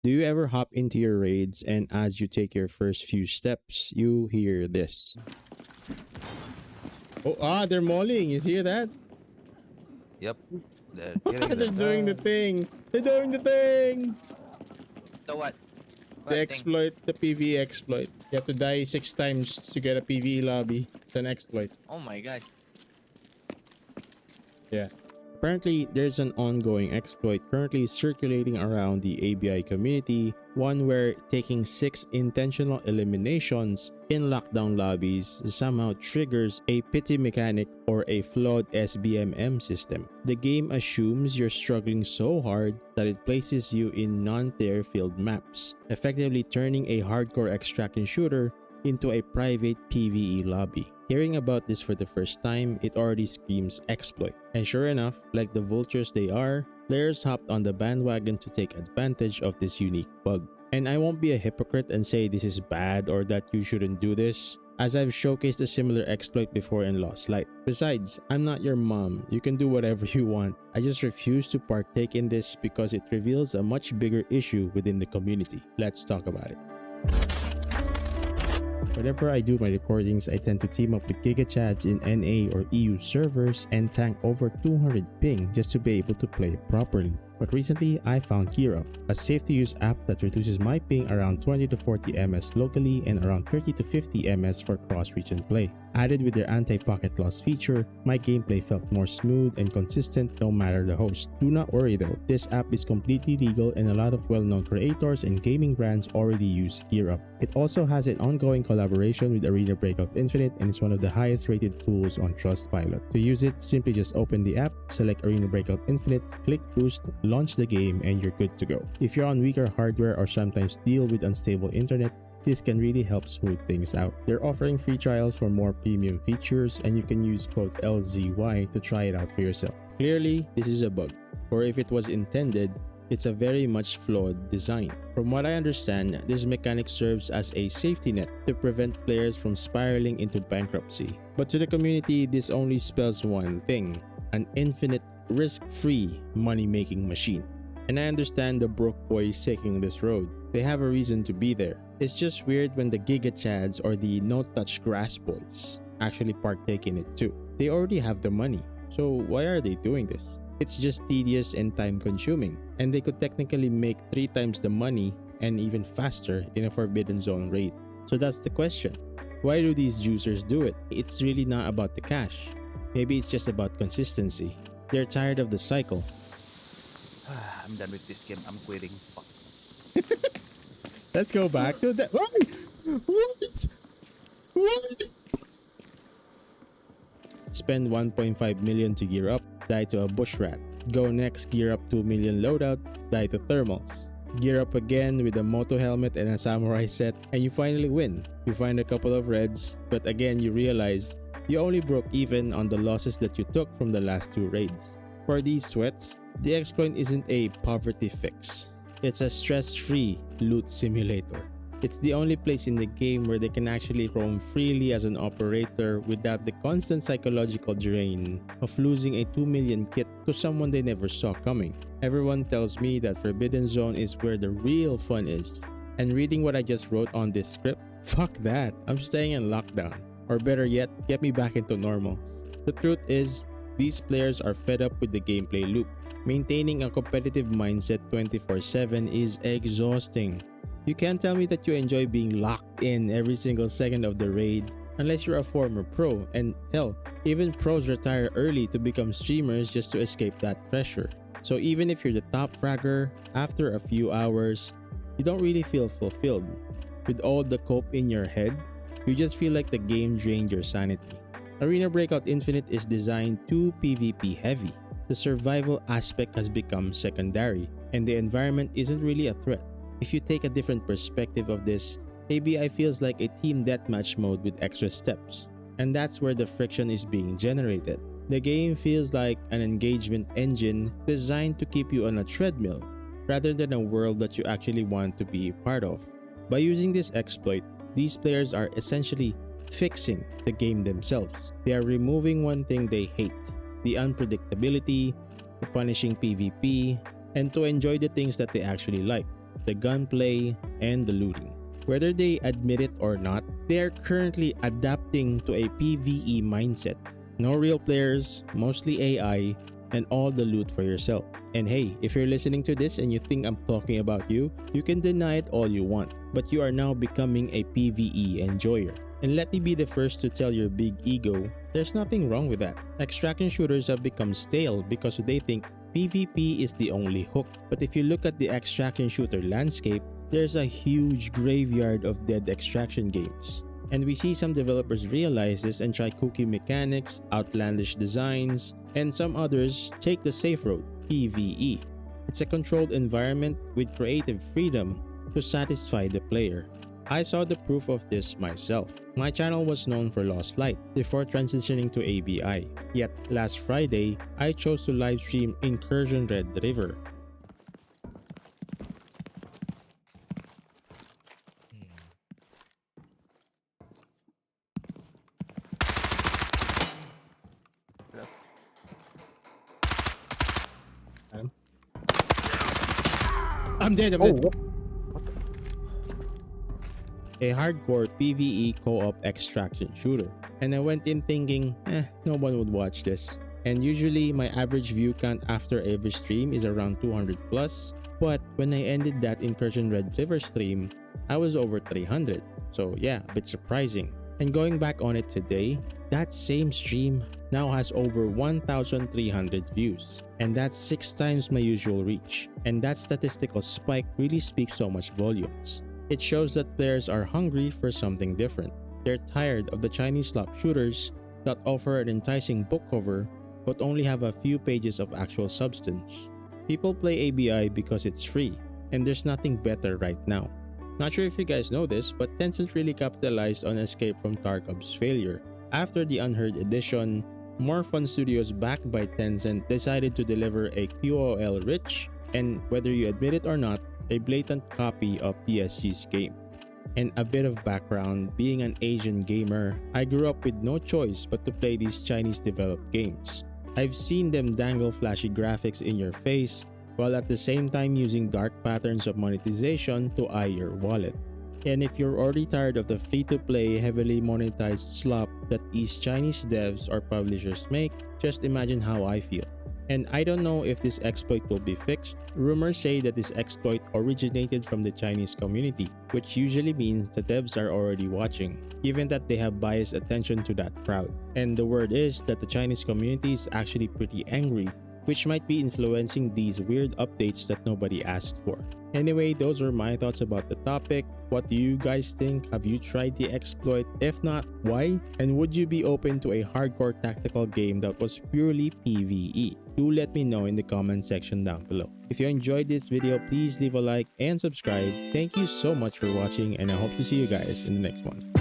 Do you ever hop into your raids and as you take your first few steps, you hear this? Oh, they're mauling. You hear that? Yep. They're killing They're them. doing the thing. They're doing the thing. So what? The What thing? exploit, the PvE exploit. You have to die 6 times to get a PvE lobby. It's an exploit. Oh my gosh. Yeah. Apparently, there's an ongoing exploit currently circulating around the ABI community, one where taking 6 intentional eliminations in lockdown lobbies somehow triggers a pity mechanic or a flawed SBMM system. The game assumes you're struggling so hard that it places you in non-tear filled maps, effectively turning a hardcore extraction shooter into a private PvE lobby. Hearing about this for the first time, it already screams exploit. And sure enough, like the vultures they are, players hopped on the bandwagon to take advantage of this unique bug. And I won't be a hypocrite and say this is bad or that you shouldn't do this, as I've showcased a similar exploit before in Lost Light. Besides, I'm not your mom, you can do whatever you want. I just refuse to partake in this because it reveals a much bigger issue within the community. Let's talk about it. Whenever I do my recordings, I tend to team up with GigaChads in NA or EU servers and tank over 200 ping just to be able to play properly. But recently, I found GearUp, a safe-to-use app that reduces my ping around 20 to 40 ms locally and around 30 to 50 ms for cross-region play. Added with their anti-pocket loss feature, my gameplay felt more smooth and consistent no matter the host. Do not worry though, this app is completely legal and a lot of well-known creators and gaming brands already use GearUp. It also has an ongoing collaboration with Arena Breakout Infinite and is one of the highest rated tools on Trustpilot. To use it, simply just open the app, select Arena Breakout Infinite, click Boost, launch the game, and you're good to go. If you're on weaker hardware or sometimes deal with unstable internet, this can really help smooth things out. They're offering free trials for more premium features and you can use code LZY to try it out for yourself. Clearly, this is a bug, or if it was intended, it's a very much flawed design. From what I understand, this mechanic serves as a safety net to prevent players from spiraling into bankruptcy. But to the community, this only spells one thing: an infinite, risk-free money-making machine. And I understand the broke boys taking this road. They have a reason to be there. It's just weird when the Giga Chads or the no-touch grass boys actually partake in it too. They already have the money, so why are they doing this? It's just tedious and time-consuming, and they could technically make 3 times the money and even faster in a Forbidden Zone raid. So that's the question. Why do these juicers do it? It's really not about the cash. Maybe it's just about consistency. They're tired of the cycle. I'm done with this game. I'm quitting. Fuck. Let's go back to that. What? What? Spend 1.5 million to gear up, die to a bush rat. Go next, gear up 2 million loadout, die to thermals. Gear up again with a moto helmet and a samurai set, and you finally win. You find a couple of reds, but again you realize you only broke even on the losses that you took from the last 2 raids. For these sweats, the exploit isn't a poverty fix. It's a stress-free loot simulator. It's the only place in the game where they can actually roam freely as an operator without the constant psychological drain of losing a 2 million kit to someone they never saw coming. Everyone tells me that Forbidden Zone is where the real fun is. And reading what I just wrote on this script, fuck that, I'm staying in lockdown. Or better yet, get me back into normals. The truth is, these players are fed up with the gameplay loop. Maintaining a competitive mindset 24/7 is exhausting. You can't tell me that you enjoy being locked in every single second of the raid unless you're a former pro, and hell, even pros retire early to become streamers just to escape that pressure. So even if you're the top fragger, after a few hours, you don't really feel fulfilled. With all the cope in your head, you just feel like the game drained your sanity. Arena Breakout Infinite is designed too PvP heavy. The survival aspect has become secondary, and the environment isn't really a threat. If you take a different perspective of this, ABI feels like a team deathmatch mode with extra steps, and that's where the friction is being generated. The game feels like an engagement engine designed to keep you on a treadmill, rather than a world that you actually want to be part of. By using this exploit, these players are essentially fixing the game themselves. They are removing one thing they hate: the unpredictability, the punishing PvP, and to enjoy the things that they actually like. the gunplay, and the looting. Whether they admit it or not, they are currently adapting to a PVE mindset. No real players, mostly AI, and all the loot for yourself. And hey, if you're listening to this and you think I'm talking about you can deny it all you want, but you are now becoming a PVE enjoyer. And let me be the first to tell your big ego, there's nothing wrong with that. Extraction shooters have become stale because they think PvP is the only hook. But if you look at the extraction shooter landscape, there's a huge graveyard of dead extraction games. And we see some developers realize this and try kooky mechanics, outlandish designs, and some others take the safe road, PvE. It's a controlled environment with creative freedom to satisfy the player. I saw the proof of this myself. My channel was known for Lost Light before transitioning to ABI. Yet last Friday, I chose to livestream Incursion Red River. I'm dead. I'm dead. A hardcore PvE co-op extraction shooter. And I went in thinking, no one would watch this. And usually my average view count after every stream is around 200 plus. But when I ended that Incursion Red River stream, I was over 300. So yeah, a bit surprising. And going back on it today, that same stream now has over 1,300 views. And that's 6 times my usual reach. And that statistical spike really speaks so much volumes. It shows that players are hungry for something different. They're tired of the Chinese slop shooters that offer an enticing book cover but only have a few pages of actual substance. People play ABI because it's free, and there's nothing better right now. Not sure if you guys know this, but Tencent really capitalized on Escape from Tarkov's failure. After the Unheard edition, more fun studios backed by Tencent decided to deliver a QOL-rich, and whether you admit it or not, a blatant copy of PSG's game. And a bit of background, being an Asian gamer, I grew up with no choice but to play these Chinese developed games. I've seen them dangle flashy graphics in your face, while at the same time using dark patterns of monetization to eye your wallet. And if you're already tired of the free-to-play, heavily monetized slop that these Chinese devs or publishers make, just imagine how I feel. And I don't know if this exploit will be fixed. Rumors say that this exploit originated from the Chinese community, which usually means the devs are already watching, given that they have biased attention to that crowd. And the word is that the Chinese community is actually pretty angry, which might be influencing these weird updates that nobody asked for. Anyway, those are my thoughts about the topic. What do you guys think? Have you tried the exploit? If not, why? And would you be open to a hardcore tactical game that was purely PvE? Do let me know in the comment section down below. If you enjoyed this video, please leave a like and subscribe. Thank you so much for watching, and I hope to see you guys in the next one.